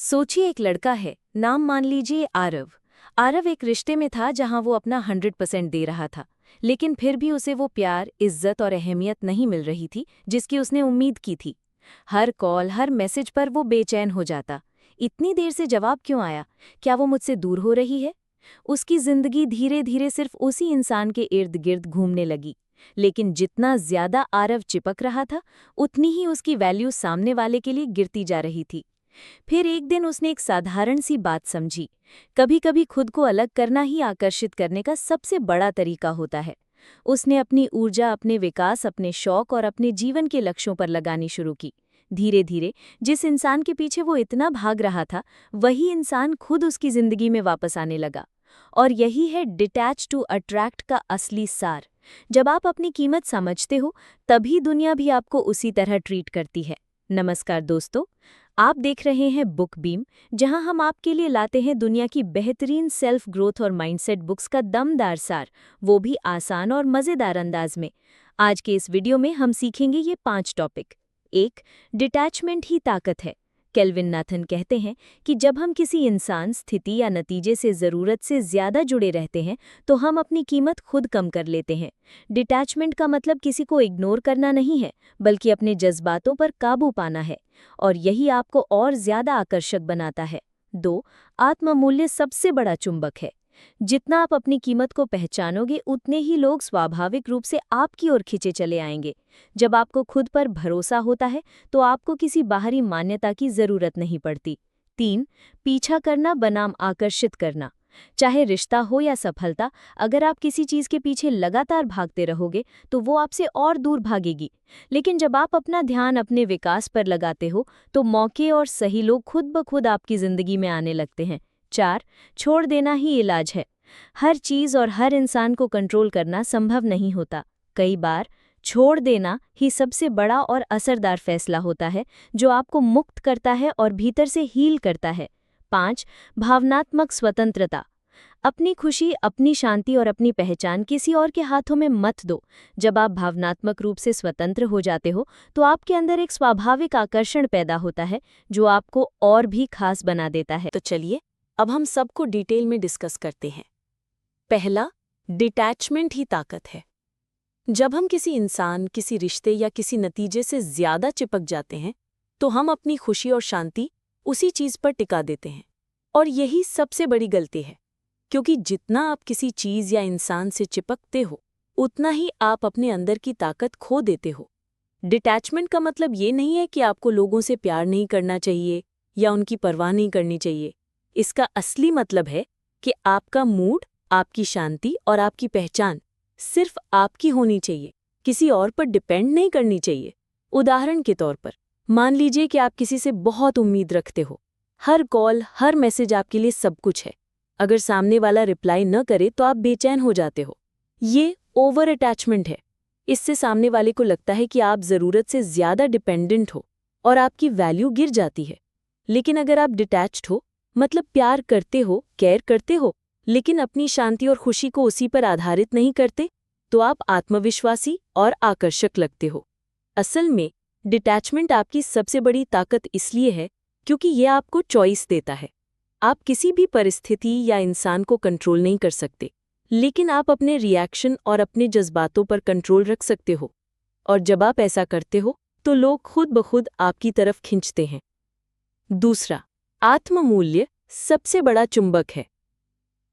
सोचिए एक लड़का है, नाम मान लीजिए आरव। आरव एक रिश्ते में था जहां वो अपना 100% दे रहा था, लेकिन फिर भी उसे वो प्यार, इज्जत और अहमियत नहीं मिल रही थी जिसकी उसने उम्मीद की थी। हर कॉल, हर मैसेज पर वो बेचैन हो जाता। इतनी देर से जवाब क्यों आया? क्या वो मुझसे दूर हो रही है? उसकी जिंदगी धीरे धीरे सिर्फ उसी इंसान के इर्द गिर्द घूमने लगी। लेकिन जितना ज्यादा आरव चिपक रहा था, उतनी ही उसकी वैल्यू सामने वाले के लिए गिरती जा रही थी। फिर एक दिन उसने एक साधारण सी बात समझी। कभी कभी खुद को अलग करना ही आकर्षित करने का सबसे बड़ा तरीका होता है। उसने अपनी ऊर्जा अपने विकास, अपने शौक और अपने जीवन के लक्ष्यों पर लगानी शुरू की। धीरे धीरे जिस इंसान के पीछे वो इतना भाग रहा था, वही इंसान खुद उसकी जिंदगी में वापस आने लगा। और यही है डिटैच टू अट्रैक्ट का असली सार। जब आप अपनी कीमत समझते हो, तभी दुनिया भी आपको उसी तरह ट्रीट करती है। नमस्कार दोस्तों, आप देख रहे हैं बुक बीम, जहां हम आपके लिए लाते हैं दुनिया की बेहतरीन सेल्फ ग्रोथ और माइंडसेट बुक्स का दमदार सार, वो भी आसान और मज़ेदार अंदाज में। आज के इस वीडियो में हम सीखेंगे ये 5 टॉपिक। 1. डिटैचमेंट ही ताकत है। केल्विन नाथन कहते हैं कि जब हम किसी इंसान, स्थिति या नतीजे से ज़रूरत से ज़्यादा जुड़े रहते हैं, तो हम अपनी कीमत खुद कम कर लेते हैं। डिटैचमेंट का मतलब किसी को इग्नोर करना नहीं है, बल्कि अपने जज्बातों पर काबू पाना है। और यही आपको और ज्यादा आकर्षक बनाता है। 2. आत्ममूल्य सबसे बड़ा चुंबक है। जितना आप अपनी कीमत को पहचानोगे, उतने ही लोग स्वाभाविक रूप से आपकी ओर खिंचे चले आएंगे। जब आपको खुद पर भरोसा होता है, तो आपको किसी बाहरी मान्यता की जरूरत नहीं पड़ती। 3. पीछा करना बनाम आकर्षित करना। चाहे रिश्ता हो या सफलता, अगर आप किसी चीज के पीछे लगातार भागते रहोगे, तो वो आपसे और दूर भागेगी। लेकिन जब आप अपना ध्यान अपने विकास पर लगाते हो, तो मौके और सही लोग खुद ब खुद आपकी जिंदगी में आने लगते हैं। 4. छोड़ देना ही इलाज है। हर चीज और हर इंसान को कंट्रोल करना संभव नहीं होता। कई बार छोड़ देना ही सबसे बड़ा और असरदार फैसला होता है, जो आपको मुक्त करता है और भीतर से हील करता है। 5. भावनात्मक स्वतंत्रता। अपनी खुशी, अपनी शांति और अपनी पहचान किसी और के हाथों में मत दो। जब आप भावनात्मक रूप से स्वतंत्र हो जाते हो, तो आपके अंदर एक स्वाभाविक आकर्षण पैदा होता है, जो आपको और भी खास बना देता है। तो चलिए, अब हम सबको डिटेल में डिस्कस करते हैं। पहला, डिटैचमेंट ही ताकत है। जब हम किसी इंसान, किसी रिश्ते या किसी नतीजे से ज्यादा चिपक जाते हैं, तो हम अपनी खुशी और शांति उसी चीज पर टिका देते हैं। और यही सबसे बड़ी गलती है, क्योंकि जितना आप किसी चीज या इंसान से चिपकते हो, उतना ही आप अपने अंदर की ताकत खो देते हो। डिटैचमेंट का मतलब ये नहीं है कि आपको लोगों से प्यार नहीं करना चाहिए या उनकी परवाह नहीं करनी चाहिए। इसका असली मतलब है कि आपका मूड, आपकी शांति और आपकी पहचान सिर्फ आपकी होनी चाहिए, किसी और पर डिपेंड नहीं करनी चाहिए। उदाहरण के तौर पर, मान लीजिए कि आप किसी से बहुत उम्मीद रखते हो। हर कॉल, हर मैसेज आपके लिए सब कुछ है। अगर सामने वाला रिप्लाई न करे तो आप बेचैन हो जाते हो। ये ओवर अटैचमेंट है। इससे सामने वाले को लगता है कि आप ज़रूरत से ज़्यादा डिपेंडेंट हो और आपकी वैल्यू गिर जाती है। लेकिन अगर आप डिटैच्ड हो, मतलब प्यार करते हो, केयर करते हो, लेकिन अपनी शांति और खुशी को उसी पर आधारित नहीं करते, तो आप आत्मविश्वासी और आकर्षक लगते हो। असल में डिटैचमेंट आपकी सबसे बड़ी ताकत इसलिए है क्योंकि यह आपको चॉइस देता है। आप किसी भी परिस्थिति या इंसान को कंट्रोल नहीं कर सकते, लेकिन आप अपने रिएक्शन और अपने जज्बातों पर कंट्रोल रख सकते हो। और जब आप ऐसा करते हो, तो लोग खुद ब खुद आपकी तरफ खींचते हैं। दूसरा, आत्ममूल्य सबसे बड़ा चुंबक है।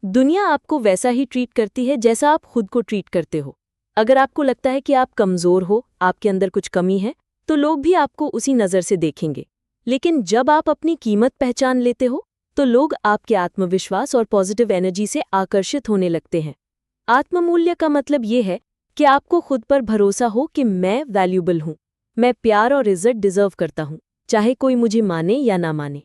दुनिया आपको वैसा ही ट्रीट करती है जैसा आप खुद को ट्रीट करते हो। अगर आपको लगता है कि आप कमज़ोर हो, आपके अंदर कुछ कमी है, तो लोग भी आपको उसी नज़र से देखेंगे। लेकिन जब आप अपनी कीमत पहचान लेते हो, तो लोग आपके आत्मविश्वास और पॉजिटिव एनर्जी से आकर्षित होने लगते हैं। आत्ममूल्य का मतलब ये है कि आपको खुद पर भरोसा हो कि मैं वैल्यूबल हूँ, मैं प्यार और इज्जत डिजर्व करता हूँ, चाहे कोई मुझे माने या ना माने।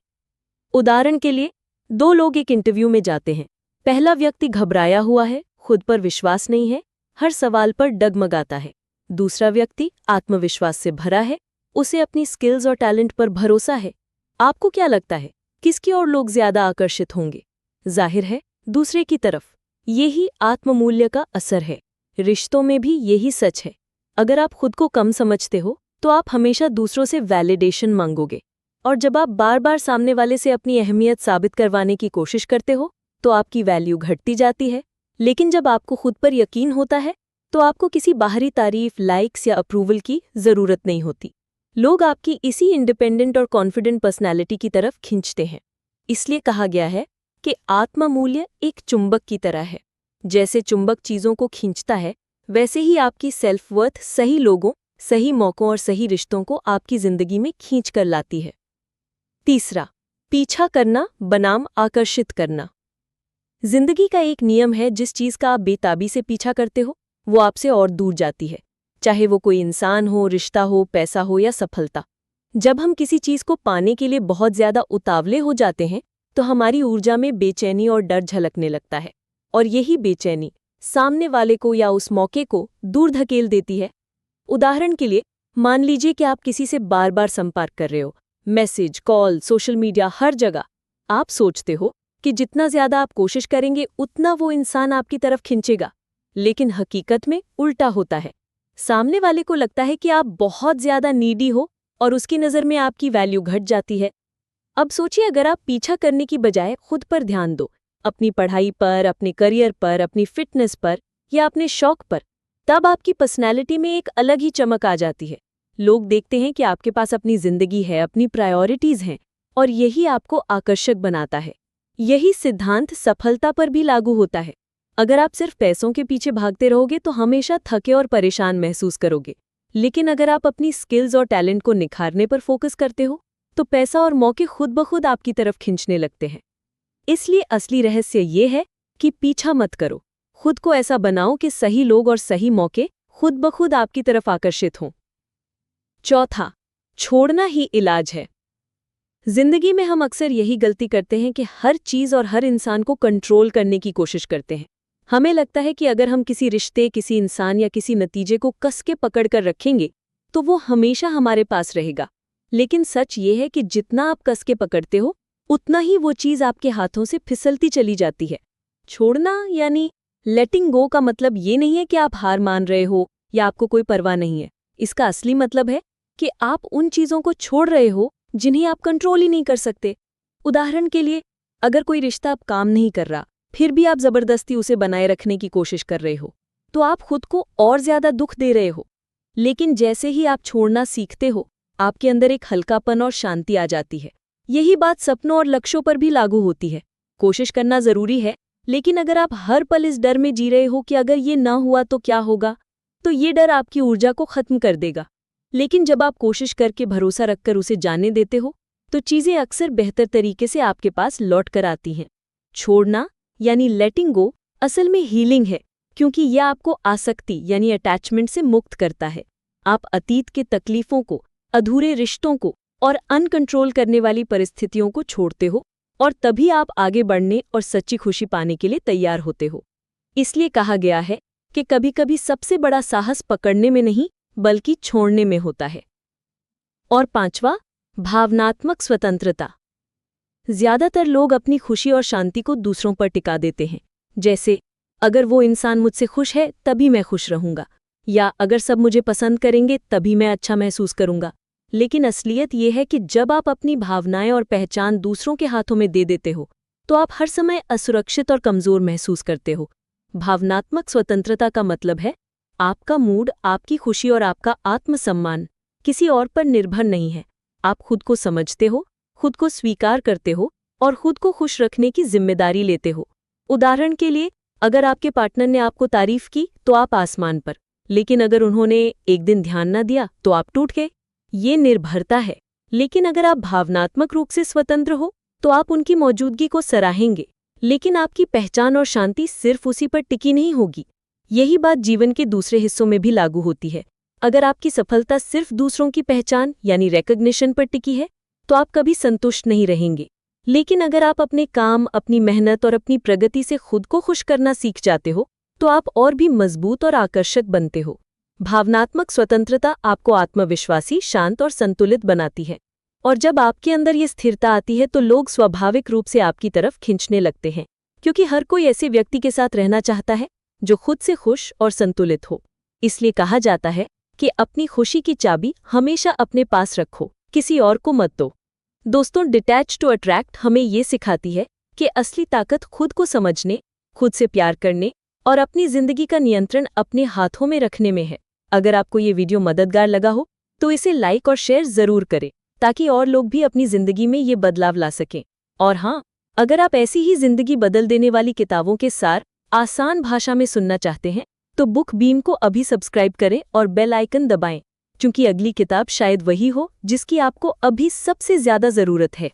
उदाहरण के लिए, 2 लोग एक इंटरव्यू में जाते हैं। पहला व्यक्ति घबराया हुआ है, खुद पर विश्वास नहीं है, हर सवाल पर डगमगाता है। दूसरा व्यक्ति आत्मविश्वास से भरा है, उसे अपनी स्किल्स और टैलेंट पर भरोसा है। आपको क्या लगता है, किसकी ओर लोग ज्यादा आकर्षित होंगे? जाहिर है, दूसरे की तरफ। यही आत्ममूल्य का असर है। रिश्तों में भी यही सच है। अगर आप खुद को कम समझते हो, तो आप हमेशा दूसरों से वैलिडेशन मांगोगे, और जब आप बार बार सामने वाले से अपनी अहमियत साबित करवाने की कोशिश करते हो तो आपकी वैल्यू घटती जाती है। लेकिन जब आपको खुद पर यकीन होता है तो आपको किसी बाहरी तारीफ, लाइक्स या अप्रूवल की जरूरत नहीं होती। लोग आपकी इसी इंडिपेंडेंट और कॉन्फिडेंट पर्सनैलिटी की तरफ खींचते हैं। इसलिए कहा गया है कि आत्म मूल्य एक चुंबक की तरह है। जैसे चुंबक चीजों को खींचता है, वैसे ही आपकी सेल्फ वर्थ सही लोगों, सही मौकों और सही रिश्तों को आपकी जिंदगी में खींच कर लाती है। तीसरा, पीछा करना बनाम आकर्षित करना। जिंदगी का एक नियम है, जिस चीज का आप बेताबी से पीछा करते हो वो आपसे और दूर जाती है, चाहे वो कोई इंसान हो, रिश्ता हो, पैसा हो या सफलता। जब हम किसी चीज को पाने के लिए बहुत ज्यादा उतावले हो जाते हैं तो हमारी ऊर्जा में बेचैनी और डर झलकने लगता है, और यही बेचैनी सामने वाले को या उस मौके को दूर धकेल देती है। उदाहरण के लिए, मान लीजिए कि आप किसी से बार बार संपर्क कर रहे हो, मैसेज, कॉल, सोशल मीडिया, हर जगह। आप सोचते हो कि जितना ज्यादा आप कोशिश करेंगे उतना वो इंसान आपकी तरफ खिंचेगा, लेकिन हकीकत में उल्टा होता है। सामने वाले को लगता है कि आप बहुत ज्यादा नीडी हो और उसकी नज़र में आपकी वैल्यू घट जाती है। अब सोचिए, अगर आप पीछा करने की बजाय खुद पर ध्यान दो, अपनी पढ़ाई पर, अपने करियर पर, अपनी फिटनेस पर या अपने शौक पर, तब आपकी पर्सनैलिटी में एक अलग ही चमक आ जाती है। लोग देखते हैं कि आपके पास अपनी जिंदगी है, अपनी प्रायोरिटीज हैं, और यही आपको आकर्षक बनाता है। यही सिद्धांत सफलता पर भी लागू होता है। अगर आप सिर्फ पैसों के पीछे भागते रहोगे तो हमेशा थके और परेशान महसूस करोगे, लेकिन अगर आप अपनी स्किल्स और टैलेंट को निखारने पर फोकस करते हो तो पैसा और मौके खुद ब खुद आपकी तरफ खींचने लगते हैं। इसलिए असली रहस्य ये है कि पीछा मत करो, खुद को ऐसा बनाओ कि सही लोग और सही मौके खुद ब खुद आपकी तरफ आकर्षित हों। चौथा, छोड़ना ही इलाज है। जिंदगी में हम अक्सर यही गलती करते हैं कि हर चीज और हर इंसान को कंट्रोल करने की कोशिश करते हैं। हमें लगता है कि अगर हम किसी रिश्ते, किसी इंसान या किसी नतीजे को कस के पकड़ कर रखेंगे तो वो हमेशा हमारे पास रहेगा। लेकिन सच ये है कि जितना आप कस के पकड़ते हो उतना ही वो चीज आपके हाथों से फिसलती चली जाती है। छोड़ना यानी लेटिंग गो का मतलब ये नहीं है कि आप हार मान रहे हो या आपको कोई परवाह नहीं है। इसका असली मतलब है कि आप उन चीजों को छोड़ रहे हो जिन्हें आप कंट्रोल ही नहीं कर सकते। उदाहरण के लिए, अगर कोई रिश्ता अब काम नहीं कर रहा, फिर भी आप जबरदस्ती उसे बनाए रखने की कोशिश कर रहे हो, तो आप खुद को और ज्यादा दुख दे रहे हो। लेकिन जैसे ही आप छोड़ना सीखते हो, आपके अंदर एक हल्कापन और शांति आ जाती है। यही बात सपनों और लक्ष्यों पर भी लागू होती है। कोशिश करना जरूरी है, लेकिन अगर आप हर पल इस डर में जी रहे हो कि अगर ये ना हुआ तो क्या होगा, तो ये डर आपकी ऊर्जा को खत्म कर देगा। लेकिन जब आप कोशिश करके भरोसा रखकर उसे जाने देते हो तो चीजें अक्सर बेहतर तरीके से आपके पास लौट कर आती हैं। छोड़ना यानी लेटिंग गो असल में हीलिंग है, क्योंकि यह आपको आसक्ति यानी अटैचमेंट से मुक्त करता है। आप अतीत के तकलीफों को, अधूरे रिश्तों को और अनकंट्रोल करने वाली परिस्थितियों को छोड़ते हो, और तभी आप आगे बढ़ने और सच्ची खुशी पाने के लिए तैयार होते हो। इसलिए कहा गया है कि कभी-कभी सबसे बड़ा साहस पकड़ने में नहीं बल्कि छोड़ने में होता है। और पांचवा, भावनात्मक स्वतंत्रता। ज्यादातर लोग अपनी खुशी और शांति को दूसरों पर टिका देते हैं, जैसे अगर वो इंसान मुझसे खुश है तभी मैं खुश रहूंगा, या अगर सब मुझे पसंद करेंगे तभी मैं अच्छा महसूस करूंगा। लेकिन असलियत ये है कि जब आप अपनी भावनाएं और पहचान दूसरों के हाथों में दे देते हो तो आप हर समय असुरक्षित और कमजोर महसूस करते हो। भावनात्मक स्वतंत्रता का मतलब है आपका मूड, आपकी खुशी और आपका आत्मसम्मान किसी और पर निर्भर नहीं है। आप खुद को समझते हो, खुद को स्वीकार करते हो और खुद को खुश रखने की जिम्मेदारी लेते हो। उदाहरण के लिए, अगर आपके पार्टनर ने आपको तारीफ की तो आप आसमान पर, लेकिन अगर उन्होंने एक दिन ध्यान न दिया तो आप टूट गए। ये निर्भरता है। लेकिन अगर आप भावनात्मक रूप से स्वतंत्र हो तो आप उनकी मौजूदगी को सराहेंगे, लेकिन आपकी पहचान और शांति सिर्फ उसी पर टिकी नहीं होगी। यही बात जीवन के दूसरे हिस्सों में भी लागू होती है। अगर आपकी सफलता सिर्फ दूसरों की पहचान यानी रिकॉग्निशन पर टिकी है तो आप कभी संतुष्ट नहीं रहेंगे। लेकिन अगर आप अपने काम, अपनी मेहनत और अपनी प्रगति से खुद को खुश करना सीख जाते हो तो आप और भी मजबूत और आकर्षक बनते हो। भावनात्मक स्वतंत्रता आपको आत्मविश्वासी, शांत और संतुलित बनाती है, और जब आपके अंदर ये स्थिरता आती है तो लोग स्वाभाविक रूप से आपकी तरफ खींचने लगते हैं, क्योंकि हर कोई ऐसे व्यक्ति के साथ रहना चाहता है जो खुद से खुश और संतुलित हो। इसलिए कहा जाता है कि अपनी खुशी की चाबी हमेशा अपने पास रखो, किसी और को मत दो। दोस्तों, डिटैच टू अट्रैक्ट हमें ये सिखाती है कि असली ताकत खुद को समझने, खुद से प्यार करने और अपनी जिंदगी का नियंत्रण अपने हाथों में रखने में है। अगर आपको ये वीडियो मददगार लगा हो तो इसे लाइक और शेयर जरूर करें ताकि और लोग भी अपनी जिंदगी में ये बदलाव ला सकें। और हाँ, अगर आप ऐसी ही जिंदगी बदल देने वाली किताबों के सार आसान भाषा में सुनना चाहते हैं तो बुक बीम को अभी सब्सक्राइब करें और बेल आइकन दबाएं, क्योंकि अगली किताब शायद वही हो जिसकी आपको अभी सबसे ज्यादा जरूरत है।